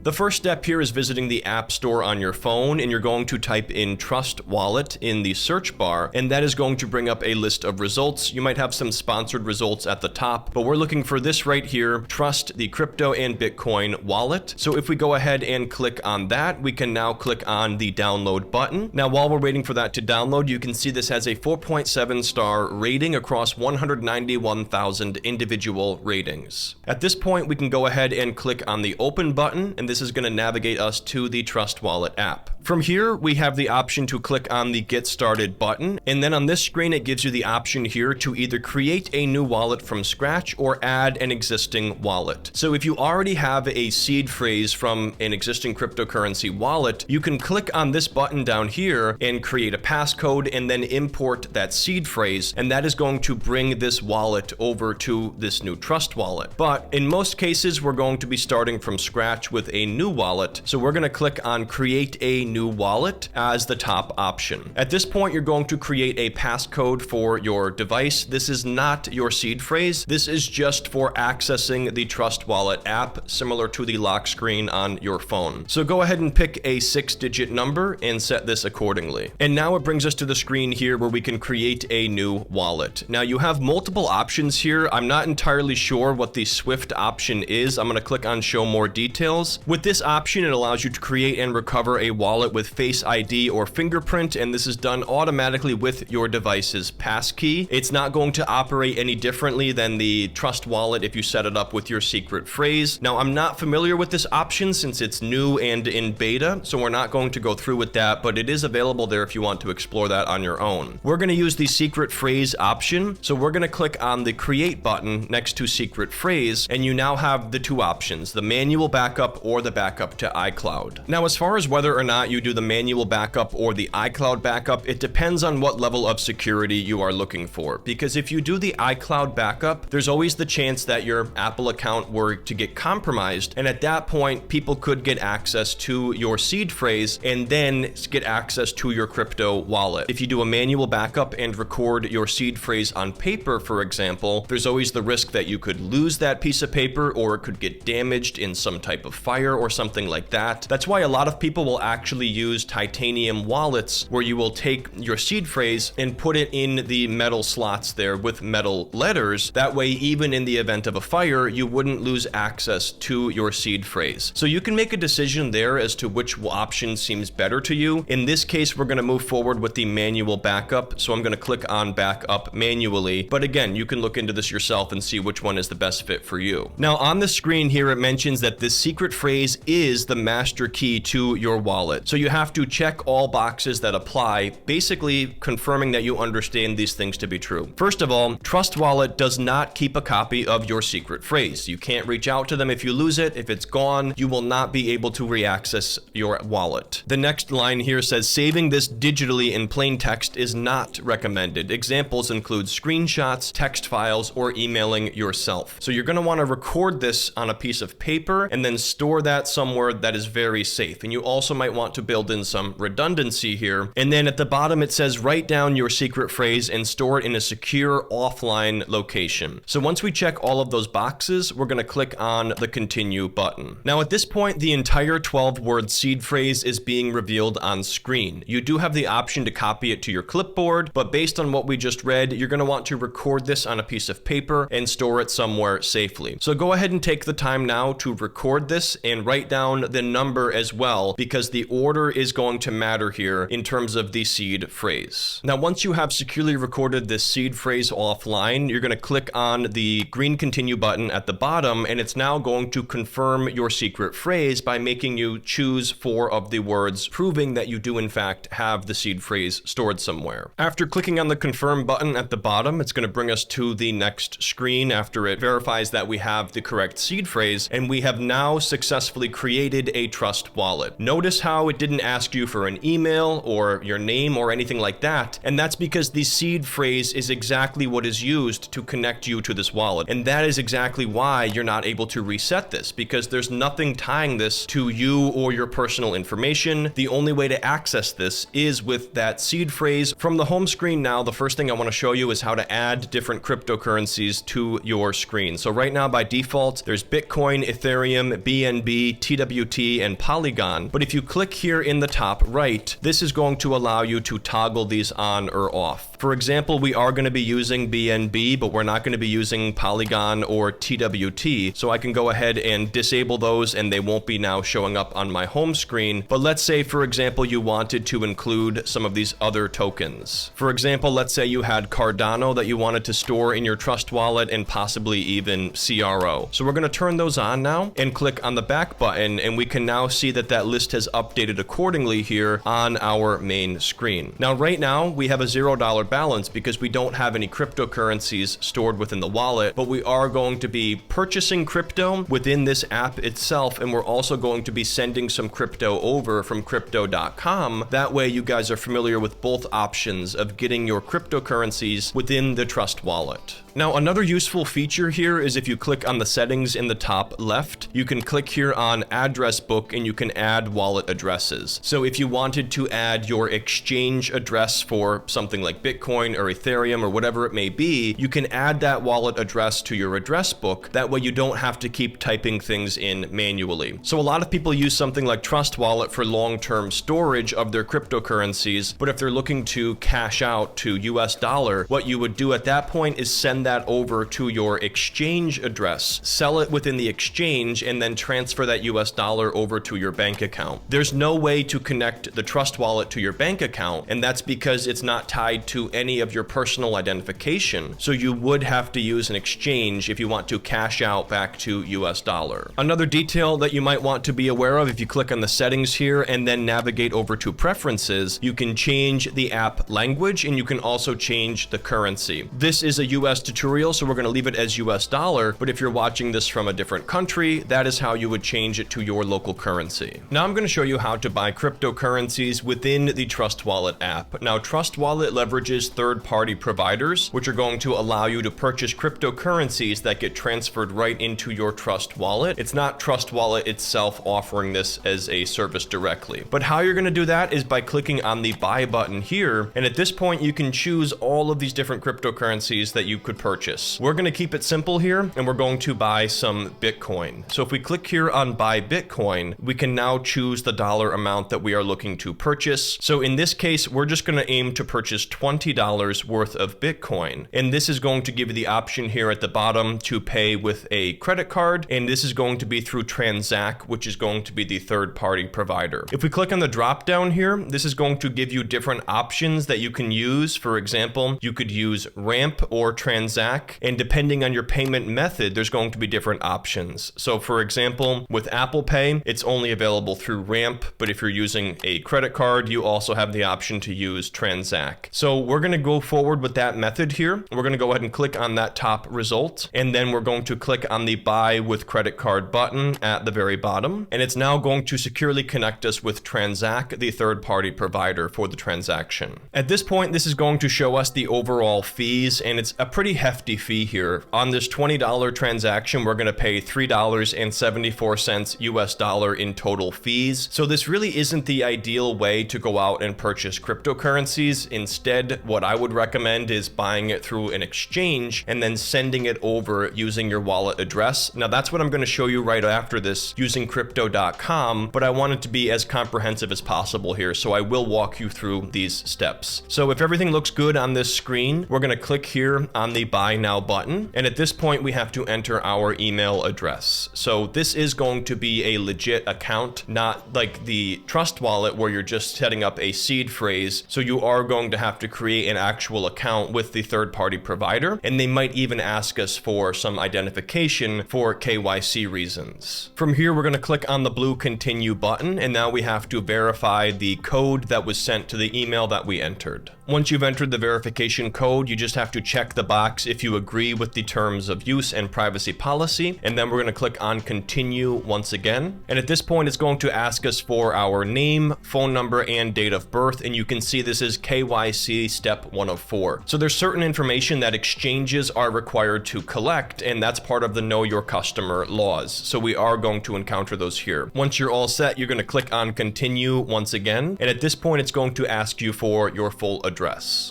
The first step here is visiting the App Store on your phone, and you're going to type in Trust Wallet in the search bar, and that is going to bring up a list of results. You might have some sponsored results at the top, but we're looking for this right here, Trust the Crypto and Bitcoin Wallet. So if we go ahead and click on that, we can now click on the download button. Now, while we're waiting for that to download, you can see this has a 4.7 star rating across 191,000 individual ratings. At this point, we can go ahead and click on the open button, and this is going to navigate us to the Trust Wallet app. From here, we have the option to click on the Get Started button, and then on this screen, it gives you the option here to either create a new wallet from scratch or add an existing wallet. So if you already have a seed phrase from an existing cryptocurrency wallet, you can click on this button down here and create a passcode and then import that seed phrase, and that is going to bring this wallet over to this new Trust Wallet. But in most cases, we're going to be starting from scratch with a new wallet, so we're going to click on Create a New Wallet as the top option. At this point, you're going to create a passcode for your device. This is not your seed phrase. This is just for accessing the Trust Wallet app, similar to the lock screen on your phone. So go ahead and pick a 6-digit number and set this accordingly. And now it brings us to the screen here where we can create a new wallet. Now you have multiple options here. I'm not entirely sure what the Swift option is. I'm going to click on Show More Details. With this option, it allows you to create and recover a wallet with Face ID or fingerprint, and this is done automatically with your device's passkey. It's not going to operate any differently than the Trust Wallet if you set it up with your secret phrase. Now, I'm not familiar with this option since it's new and in beta, so we're not going to go through with that, but it is available there if you want to explore that on your own. We're going to use the secret phrase option, so we're going to click on the Create button next to secret phrase, and you now have the two options, the manual backup or the backup to iCloud. Now, as far as whether or not you do the manual backup or the iCloud backup, it depends on what level of security you are looking for. Because if you do the iCloud backup, there's always the chance that your Apple account were to get compromised, and at that point, people could get access to your seed phrase and then get access to your crypto wallet. If you do a manual backup and record your seed phrase on paper, for example, there's always the risk that you could lose that piece of paper or it could get damaged in some type of fire or something like that. That's why a lot of people will actually use titanium wallets where you will take your seed phrase and put it in the metal slots there with metal letters. That way, even in the event of a fire, you wouldn't lose access to your seed phrase. So you can make a decision there as to which option seems better to you. In this case, we're going to move forward with the manual backup. So I'm going to click on backup manually. But again, you can look into this yourself and see which one is the best fit for you. Now on the screen here, it mentions that this secret phrase is the master key to your wallet. So you have to check all boxes that apply, basically confirming that you understand these things to be true. First of all, Trust Wallet does not keep a copy of your secret phrase. You can't reach out to them if you lose it. If it's gone, you will not be able to reaccess your wallet. The next line here says, saving this digitally in plain text is not recommended. Examples include screenshots, text files, or emailing yourself. So you're going to want to record this on a piece of paper and then store that somewhere that is very safe. And you also might want to build in some redundancy here. And then at the bottom, it says write down your secret phrase and store it in a secure offline location. So once we check all of those boxes, we're going to click on the continue button. Now at this point, the entire 12-word seed phrase is being revealed on screen. You do have the option to copy it to your clipboard, but based on what we just read, you're going to want to record this on a piece of paper and store it somewhere safely. So go ahead and take the time now to record this and write down the number as well, because the order is going to matter here in terms of the seed phrase. Now, once you have securely recorded this seed phrase offline, you're going to click on the green continue button at the bottom, and it's now going to confirm your secret phrase by making you choose 4 of the words, proving that you do in fact have the seed phrase stored somewhere. After clicking on the confirm button at the bottom, it's going to bring us to the next screen after it verifies that we have the correct seed phrase, and we have now successfully created a Trust Wallet. Notice how it it didn't ask you for an email or your name or anything like that. And that's because the seed phrase is exactly what is used to connect you to this wallet. And that is exactly why you're not able to reset this, because there's nothing tying this to you or your personal information. The only way to access this is with that seed phrase. From the home screen now, the first thing I want to show you is how to add different cryptocurrencies to your screen. So right now, by default, there's Bitcoin, Ethereum, BNB, TWT, and Polygon. But if you click here in the top right, this is going to allow you to toggle these on or off. For example, we are going to be using BNB, but we're not going to be using Polygon or TWT. So I can go ahead and disable those and they won't be now showing up on my home screen. But let's say, for example, you wanted to include some of these other tokens. For example, let's say you had Cardano that you wanted to store in your Trust wallet and possibly even CRO. So we're going to turn those on now and click on the back button, and we can now see that that list has updated accordingly here on our main screen. Now, right now, we have a $0 balance because we don't have any cryptocurrencies stored within the wallet, but we are going to be purchasing crypto within this app itself, and we're also going to be sending some crypto over from crypto.com. That way, you guys are familiar with both options of getting your cryptocurrencies within the Trust wallet. Now, another useful feature here is if you click on the settings in the top left, you can click here on address book and you can add wallet addresses. So if you wanted to add your exchange address for something like Bitcoin or Ethereum or whatever it may be, you can add that wallet address to your address book. That way you don't have to keep typing things in manually. So a lot of people use something like Trust Wallet for long-term storage of their cryptocurrencies, but if they're looking to cash out to US dollar, what you would do at that point is send that over to your exchange address, sell it within the exchange, and then transfer that US dollar over to your bank account. There's no way to connect the Trust wallet to your bank account, and that's because it's not tied to any of your personal identification. So you would have to use an exchange if you want to cash out back to US dollar. Another detail that you might want to be aware of, if you click on the settings here and then navigate over to preferences, you can change the app language and you can also change the currency. This is a US tutorial, so we're going to leave it as US dollar, but if you're watching this from a different country, that is how you would change it to your local currency. Now I'm going to show you how to buy cryptocurrencies within the Trust Wallet app. Now, Trust Wallet leverages third-party providers, which are going to allow you to purchase cryptocurrencies that get transferred right into your Trust Wallet. It's not Trust Wallet itself offering this as a service directly. But how you're going to do that is by clicking on the buy button here, and at this point you can choose all of these different cryptocurrencies that you could purchase. We're going to keep it simple here, and we're going to buy some Bitcoin. So if we click here on buy Bitcoin, we can now choose the dollar amount that we are looking to purchase. So in this case, we're just going to aim to purchase $20 worth of Bitcoin. And this is going to give you the option here at the bottom to pay with a credit card. And this is going to be through Transact, which is going to be the third-party provider. If we click on the drop down here, this is going to give you different options that you can use. For example, you could use Ramp or Transact, and depending on your payment method, there's going to be different options. So for example, with Apple Pay, it's only available through Ramp, but if you're using a credit card, you also have the option to use Transact. So we're going to go forward with that method here. We're going to go ahead and click on that top result, and then we're going to click on the buy with credit card button at the very bottom, and it's now going to securely connect us with Transact, the third-party provider for the transaction. At this point, this is going to show us the overall fees, and it's a pretty hefty fee here. On this $20 transaction, we're going to pay $3.74 US dollar in total fees. So this really isn't the ideal way to go out and purchase cryptocurrencies. Instead, what I would recommend is buying it through an exchange and then sending it over using your wallet address. Now that's what I'm going to show you right after this using crypto.com, but I want it to be as comprehensive as possible here, so I will walk you through these steps. So if everything looks good on this screen, we're going to click here on the buy now button, and at this point we have to enter our email address. So this is going to be a legit account, not like the Trust Wallet where you're just setting up a seed phrase. So you are going to have to create create an actual account with the third-party provider, and they might even ask us for some identification for KYC reasons. From here, we're going to click on the blue continue button, and now we have to verify the code that was sent to the email that we entered. Once you've entered the verification code, you just have to check the box if you agree with the terms of use and privacy policy, and then we're going to click on continue once again. And at this point, it's going to ask us for our name, phone number, and date of birth, and you can see this is KYC step 104. So there's certain information that exchanges are required to collect, and that's part of the Know Your Customer laws. So we are going to encounter those here. Once you're all set, you're going to click on continue once again, and at this point, it's going to ask you for your full address.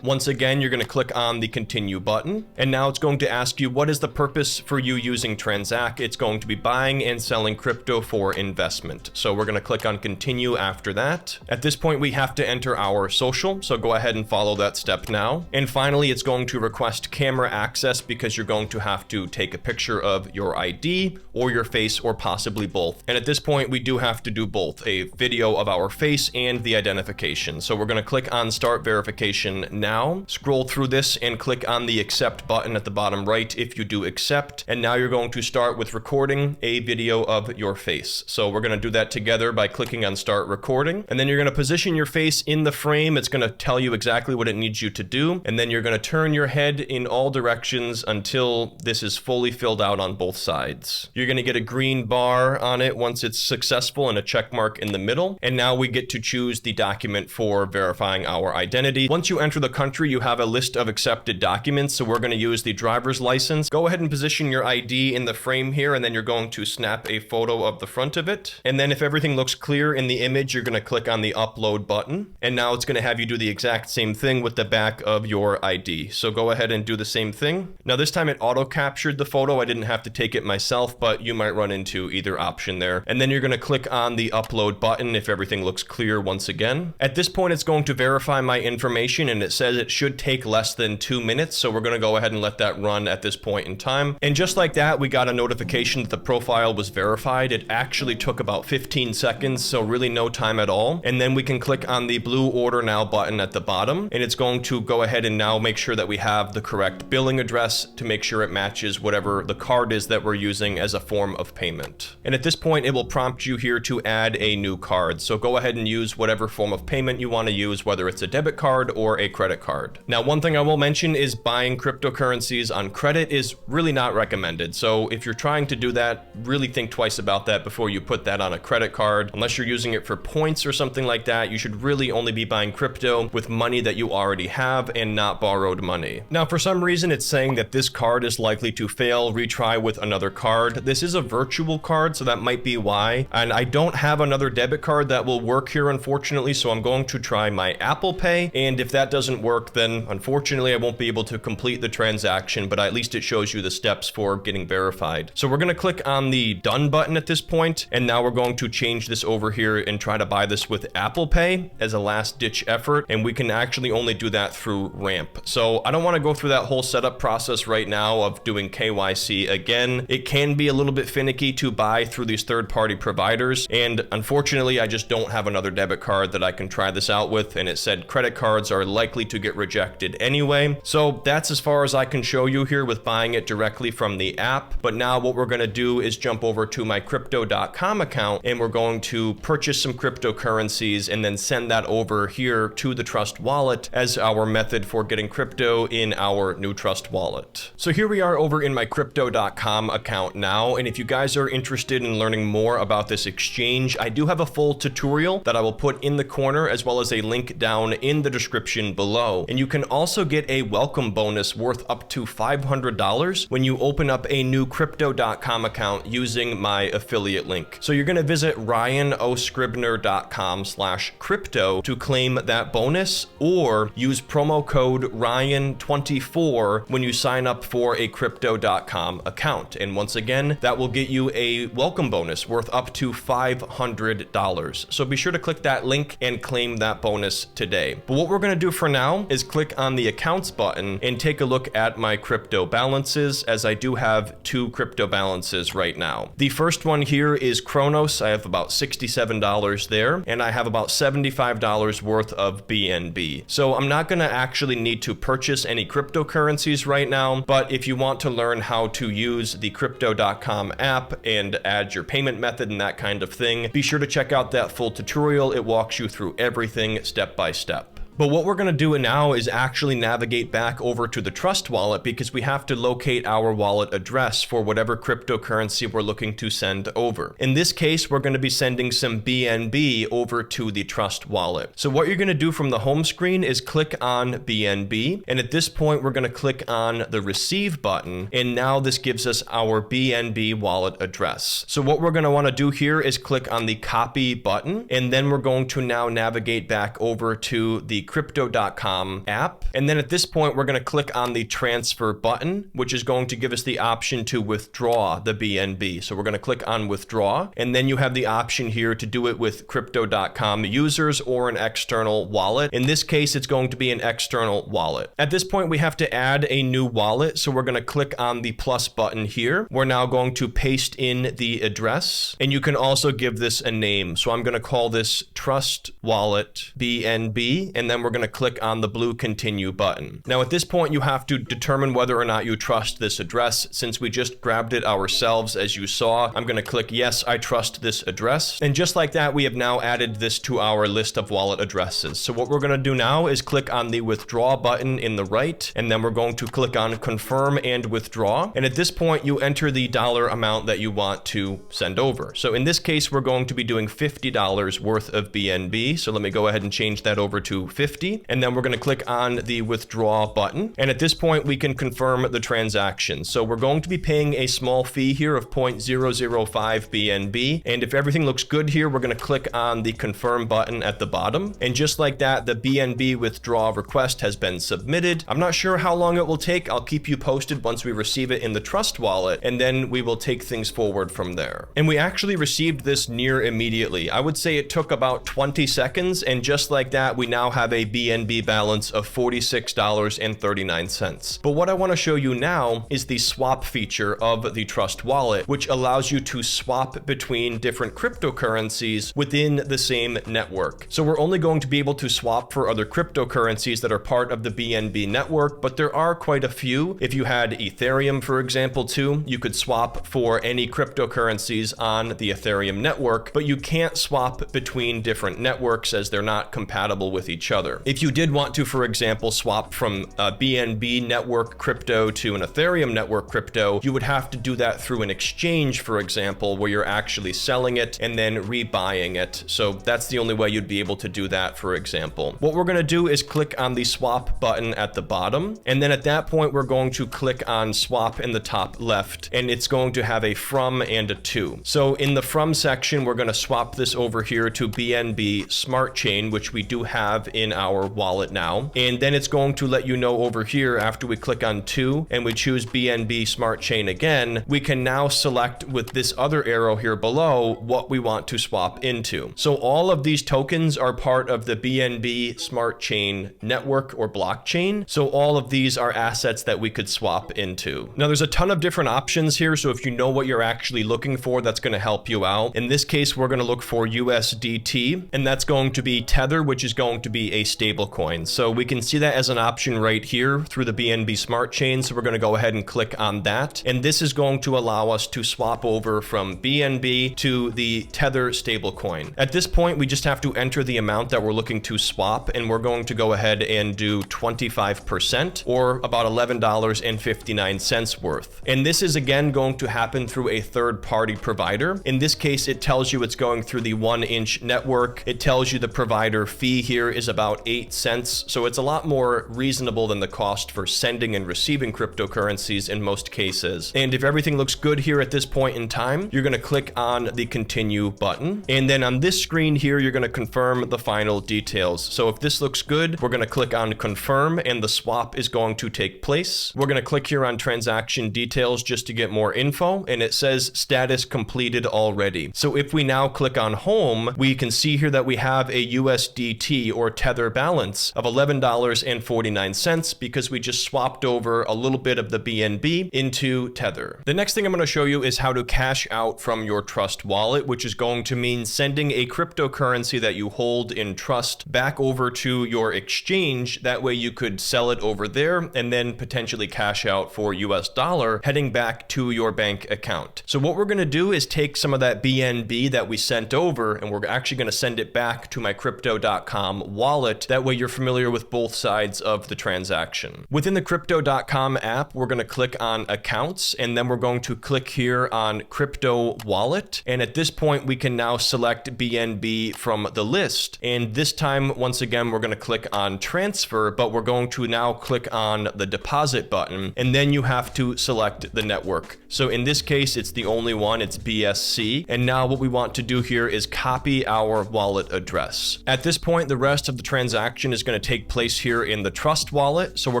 Once again, you're going to click on the continue button, and now it's going to ask you what is the purpose for you using Transact. It's going to be buying and selling crypto for investment. So we're going to click on continue after that. At this point, we have to enter our social, so go ahead and follow that step now. And finally, it's going to request camera access because you're going to have to take a picture of your ID or your face, or possibly both. And at this point, we do have to do both, a video of our face and the identification. So we're going to click on start verification now, scroll through this and click on the accept button at the bottom right if you do accept, and now you're going to start with recording a video of your face. So we're going to do that together by clicking on start recording, and then you're going to position your face in the frame. It's going to tell you exactly what it needs you to do, and then you're going to turn your head in all directions until this is fully filled out on both sides. You're going to get a green bar on it once it's successful and a check mark in the middle, and now we get to choose the document for verifying our identity. Once you enter the country, you have a list of accepted documents, so we're going to use the driver's license. Go ahead and position your ID in the frame here, and then you're going to snap a photo of the front of it. And then if everything looks clear in the image, you're going to click on the upload button, and now it's going to have you do the exact same thing with the back of your ID. So go ahead and do the same thing. Now this time it auto-captured the photo. I didn't have to take it myself, but you might run into either option there. And then you're going to click on the upload button if everything looks clear once again. At this point, it's going to verify my information, and it says it should take less than 2 minutes. So we're going to go ahead and let that run at this point in time. And just like that, we got a notification that the profile was verified. It actually took about 15 seconds, so really no time at all. And then we can click on the blue order now button at the bottom, and it's going to go ahead and now make sure that we have the correct billing address to make sure it matches whatever the card is that we're using as a form of payment. And at this point, it will prompt you here to add a new card. So go ahead and use whatever form of payment you want to use, whether it's a debit card or a credit card. Now, one thing I will mention is buying cryptocurrencies on credit is really not recommended. So if you're trying to do that, really think twice about that before you put that on a credit card. Unless you're using it for points or something like that, you should really only be buying crypto with money that you already have and not borrowed money. Now, for some reason, it's saying that this card is likely to fail. Retry with another card. This is a virtual card, so that might be why. And I don't have another debit card that will work here, unfortunately, so I'm going to try my Apple Pay. And if that doesn't work, then unfortunately I won't be able to complete the transaction, but at least it shows you the steps for getting verified. So we're going to click on the done button at this point, and now we're going to change this over here and try to buy this with Apple Pay as a last ditch effort, and we can actually only do that through Ramp. So I don't want to go through that whole setup process right now of doing KYC again. It can be a little bit finicky to buy through these third-party providers, and unfortunately I just don't have another debit card that I can try this out with, and it said credit cards are likely to get rejected anyway. So that's as far as I can show you here with buying it directly from the app. But now what we're going to do is jump over to my crypto.com account, and we're going to purchase some cryptocurrencies and then send that over here to the Trust wallet as our method for getting crypto in our new Trust wallet. So here we are over in my crypto.com account now, and if you guys are interested in learning more about this exchange, I do have a full tutorial that I will put in the corner, as well as a link down in the description below. And you can also get a welcome bonus worth up to $500 when you open up a new crypto.com account using my affiliate link. So you're going to visit ryanoscribner.com/crypto to claim that bonus, or use promo code Ryan24 when you sign up for a crypto.com account. And once again, that will get you a welcome bonus worth up to $500. So be sure to click that link and claim that bonus today. But what we're going to do for now is click on the accounts button and take a look at my crypto balances, as I do have 2 crypto balances right now. The first one here is Kronos. I have about $67 there, and I have about $75 worth of BNB. So I'm I'm not going to actually need to purchase any cryptocurrencies right now, but if you want to learn how to use the crypto.com app and add your payment method and that kind of thing, be sure to check out that full tutorial. It walks you through everything step by step. But what we're going to do now is actually navigate back over to the Trust wallet, because we have to locate our wallet address for whatever cryptocurrency we're looking to send over. In this case, we're going to be sending some BNB over to the Trust wallet. So what you're going to do from the home screen is click on BNB. And at this point, we're going to click on the Receive button. And now this gives us our BNB wallet address. So what we're going to want to do here is click on the Copy button. And then we're going to now navigate back over to the crypto.com app. And then at this point, we're going to click on the Transfer button, which is going to give us the option to withdraw the BNB. So we're going to click on Withdraw. And then you have the option here to do it with crypto.com users or an external wallet. In this case, it's going to be an external wallet. At this point, we have to add a new wallet. So we're going to click on the plus button here. We're now going to paste in the address. And you can also give this a name. So I'm going to call this Trust Wallet BNB. And then we're going to click on the blue Continue button. Now at this point, you have to determine whether or not you trust this address. Since we just grabbed it ourselves, as you saw, I'm going to click Yes, I trust this address. And just like that, we have now added this to our list of wallet addresses. So what we're going to do now is click on the Withdraw button in the right, and then we're going to click on Confirm and Withdraw. And at this point, you enter the dollar amount that you want to send over. So in this case, we're going to be doing $50 worth of BNB. So let me go ahead and change that over to 50, and then we're going to click on the Withdraw button. And at this point, we can confirm the transaction. So we're going to be paying a small fee here of 0.005 BNB. And if everything looks good here, we're going to click on the Confirm button at the bottom. And just like that, the BNB withdraw request has been submitted. I'm not sure how long it will take. I'll keep you posted once we receive it in the Trust wallet, and then we will take things forward from there. And we actually received this near immediately. I would say it took about 20 seconds, and just like that, we now have a BNB balance of $46.39. But what I want to show you now is the swap feature of the Trust wallet, which allows you to swap between different cryptocurrencies within the same network. So we're only going to be able to swap for other cryptocurrencies that are part of the BNB network, but there are quite a few. If you had Ethereum, for example, too, you could swap for any cryptocurrencies on the Ethereum network, but you can't swap between different networks as they're not compatible with each other. If you did want to, for example, swap from a BNB network crypto to an Ethereum network crypto, you would have to do that through an exchange, for example, where you're actually selling it and then rebuying it. So that's the only way you'd be able to do that, for example. What we're going to do is click on the swap button at the bottom. And then at that point, we're going to click on swap in the top left, and it's going to have a from and a to. So in the from section, we're going to swap this over here to BNB Smart Chain, which we do have in our wallet now. And then it's going to let you know over here, after we click on to and we choose BNB Smart Chain again, we can now select with this other arrow here below what we want to swap into. So all of these tokens are part of the BNB Smart Chain network or blockchain. So all of these are assets that we could swap into. Now there's a ton of different options here. So if you know what you're actually looking for, that's going to help you out. In this case, we're going to look for USDT, and that's going to be Tether, which is going to be a stable coin. So we can see that as an option right here through the BNB Smart Chain. So we're going to go ahead and click on that. And this is going to allow us to swap over from BNB to the Tether stablecoin. At this point, we just have to enter the amount that we're looking to swap, and we're going to go ahead and do 25%, or about $11.59 worth. And this is again going to happen through a third-party provider. In this case, it tells you it's going through the 1inch network. It tells you the provider fee here is about 8 cents. So it's a lot more reasonable than the cost for sending and receiving cryptocurrencies in most cases. And if everything looks good here at this point in time, you're going to click on the Continue button. And then on this screen here, you're going to confirm the final details. So if this looks good, we're going to click on Confirm, and the swap is going to take place. We're going to click here on Transaction Details just to get more info, and it says Status Completed Already. So if we now click on Home, we can see here that we have a USDT or Tether Tether balance of $11.49 because we just swapped over a little bit of the BNB into Tether. The next thing I'm going to show you is how to cash out from your Trust wallet, which is going to mean sending a cryptocurrency that you hold in Trust back over to your exchange. That way you could sell it over there and then potentially cash out for US dollar heading back to your bank account. So what we're going to do is take some of that BNB that we sent over and we're actually going to send it back to my crypto.com wallet. That way you're familiar with both sides of the transaction. Within the crypto.com app, we're going to click on accounts and then we're going to click here on crypto wallet. And at this point, we can now select BNB from the list. And this time, once again, we're going to click on transfer, but we're going to now click on the deposit button. And then you have to select the network. So in this case, it's the only one, it's BSC. And now what we want to do here is copy our wallet address. At this point, the rest of the transaction is going to take place here in the Trust wallet. So we're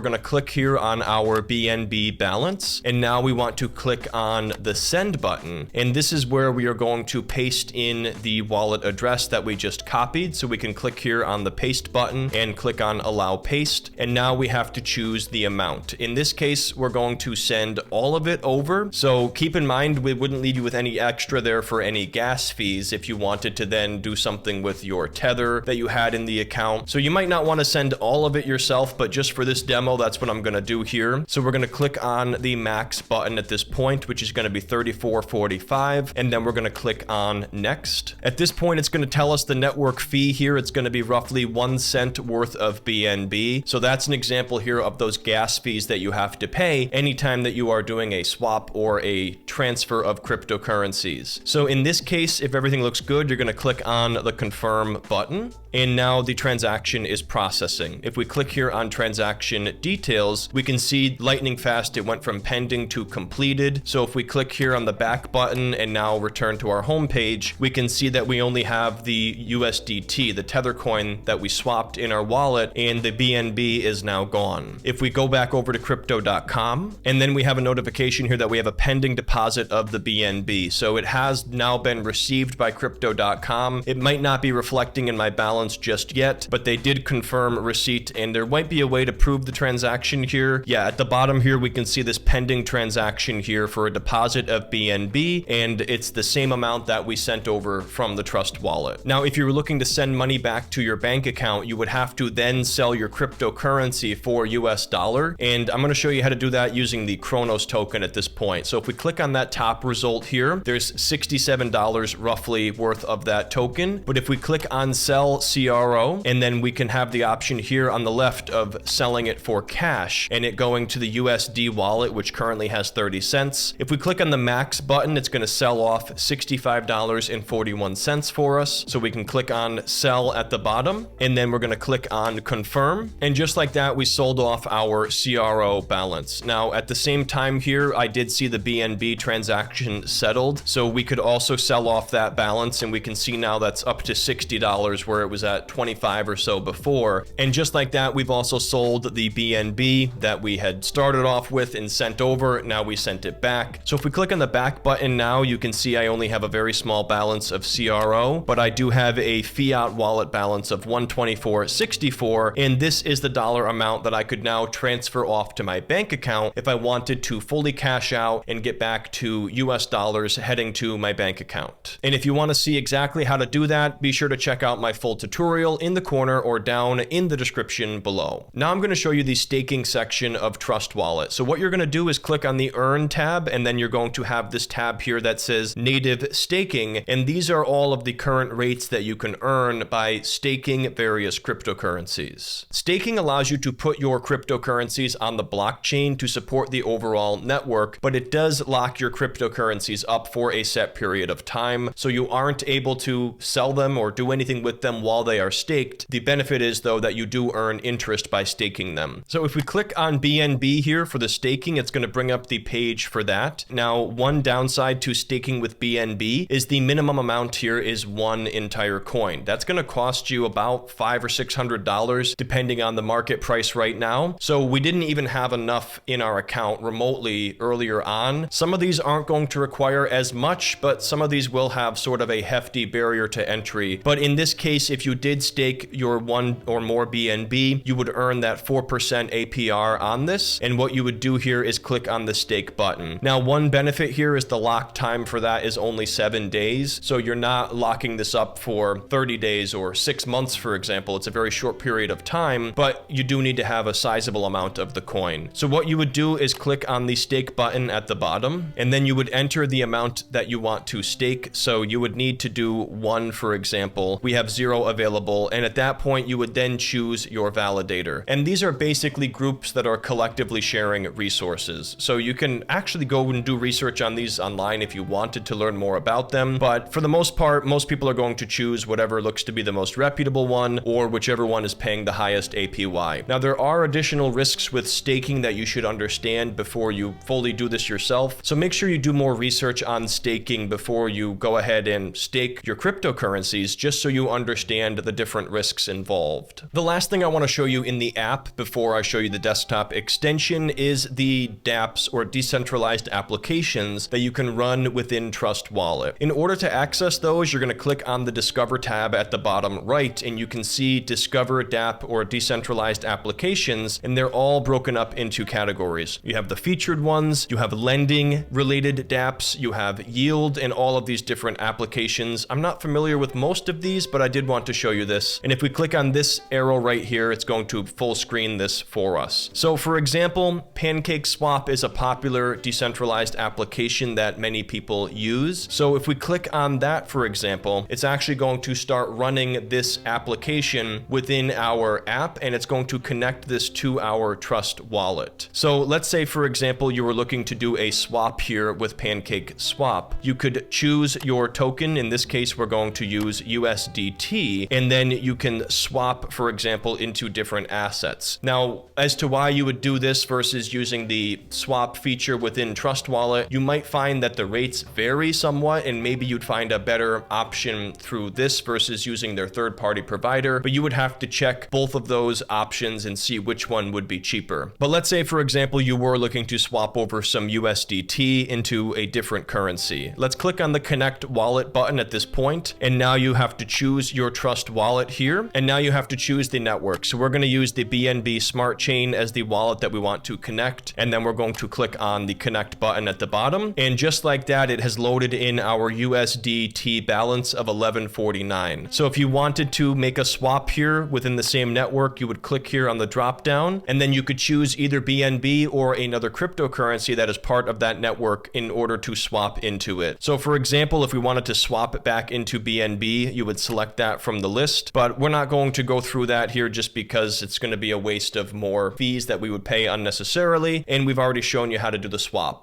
going to click here on our BNB balance. And now we want to click on the send button. And this is where we are going to paste in the wallet address that we just copied. So we can click here on the paste button and click on allow paste. And now we have to choose the amount. In this case, we're going to send all of it over. So keep in mind, we wouldn't leave you with any extra there for any gas fees if you wanted to then do something with your Tether that you had in the account. So you might not want to send all of it yourself, but just for this demo, that's what I'm going to do here. So we're going to click on the max button at this point, which is going to be $34.45. And then we're going to click on next. At this point, it's going to tell us the network fee here. It's going to be roughly 1 cent worth of BNB. So that's an example here of those gas fees that you have to pay anytime that you are doing a swap or a transfer of cryptocurrencies. So in this case, if everything looks good, you're going to click on the confirm button. And now the transaction is processing. If we click here on transaction details, we can see lightning fast. It went from pending to completed. So if we click here on the back button and now return to our home page, we can see that we only have the USDT, the Tether coin that we swapped in our wallet, and the BNB is now gone. If we go back over to crypto.com, and then we have a notification here that we have a pending deposit of the BNB. So it has now been received by crypto.com. It might not be reflecting in my balance just yet, but they did confirm receipt, and there might be a way to prove the transaction here. Yeah, at the bottom here, we can see this pending transaction here for a deposit of BNB, and it's the same amount that we sent over from the Trust wallet. Now, if you were looking to send money back to your bank account, you would have to then sell your cryptocurrency for US dollar, and I'm going to show you how to do that using the Kronos token at this point. So if we click on that top result here, there's $67 roughly worth of that token. But if we click on sell CRO, and then we can have the option here on the left of selling it for cash and it going to the USD wallet, which currently has 30 cents. If we click on the max button, it's going to sell off $65.41 for us. So we can click on sell at the bottom, and then we're going to click on confirm. And just like that, we sold off our CRO balance. Now, at the same time here, I did see the BNB transaction settled. So we could also sell off that balance, and we can see now that's up to $60 where it was at 25 or so before. And just like that, we've also sold the BNB that we had started off with and sent over. Now we sent it back. So if we click on the back button now, you can see I only have a very small balance of CRO, but I do have a fiat wallet balance of $124.64. And this is the dollar amount that I could now transfer off to my bank account if I wanted to fully cash out and get back to US dollars heading to my bank account. And if you want to see exactly how to do that, be sure to check out my full tutorial in the corner or down in the description below. Now I'm going to show you the staking section of Trust Wallet. So what you're going to do is click on the Earn tab, and then you're going to have this tab here that says Native Staking, and these are all of the current rates that you can earn by staking various cryptocurrencies. Staking allows you to put your cryptocurrencies on the blockchain to support the overall network, but it does lock your cryptocurrencies up for a set period of time, so you aren't able to sell them or do anything with them while they are staked. The benefit is, though, that you do earn interest by staking them. So if we click on BNB here for the staking, it's going to bring up the page for that. Now, one downside to staking with BNB is the minimum amount here is one entire coin. That's going to cost you about $500 or $600 depending on the market price right now. So we didn't even have enough in our account remotely earlier on. Some of these aren't going to require as much, but some of these will have sort of a hefty barrier to entry. But in this case, if if you did stake your 1 or more BNB, you would earn that 4% APR on this. And what you would do here is click on the stake button. Now, one benefit here is the lock time for that is only 7 days. So you're not locking this up for 30 days or 6 months, for example. It's a very short period of time, but you do need to have a sizable amount of the coin. So what you would do is click on the stake button at the bottom, and then you would enter the amount that you want to stake. So you would need to do 1, for example. We have 0 available, and at that point you would then choose your validator. And these are basically groups that are collectively sharing resources. So you can actually go and do research on these online if you wanted to learn more about them, but for the most part, most people are going to choose whatever looks to be the most reputable one, or whichever one is paying the highest APY. Now, there are additional risks with staking that you should understand before you fully do this yourself. So make sure you do more research on staking before you go ahead and stake your cryptocurrencies, just so you understand the different risks involved. The last thing I want to show you in the app before I show you the desktop extension is the DApps, or decentralized applications, that you can run within Trust Wallet. In order to access those, you're going to click on the Discover tab at the bottom right, and you can see Discover DApp or decentralized applications, and they're all broken up into categories. You have the featured ones, you have lending related dApps, you have yield, and all of these different applications. I'm not familiar with most of these, but I did want to show you this. And if we click on this arrow right here, it's going to full screen this for us. So for example, PancakeSwap is a popular decentralized application that many people use. So if we click on that, for example, it's actually going to start running this application within our app, and it's going to connect this to our Trust Wallet. So let's say, for example, you were looking to do a swap here with PancakeSwap. You could choose your token. In this case, we're going to use USDT, and then you can swap, for example, into different assets. Now, as to why you would do this versus using the swap feature within Trust Wallet, you might find that the rates vary somewhat, and maybe you'd find a better option through this versus using their third-party provider, but you would have to check both of those options and see which one would be cheaper. But let's say, for example, you were looking to swap over some USDT into a different currency. Let's click on the Connect Wallet button at this point, and now you have to choose your Trust Wallet here, and now you have to choose the network. So we're going to use the BNB Smart Chain as the wallet that we want to connect, and then we're going to click on the Connect button at the bottom, and just like that, it has loaded in our USDT balance of 1149. So if you wanted to make a swap here within the same network, you would click here on the drop down, and then you could choose either BNB or another cryptocurrency that is part of that network in order to swap into it. So for example, if we wanted to swap it back into BNB, you would select that from the list, but we're not going to go through that here just because it's going to be a waste of more fees that we would pay unnecessarily, and we've already shown you how to do the swap.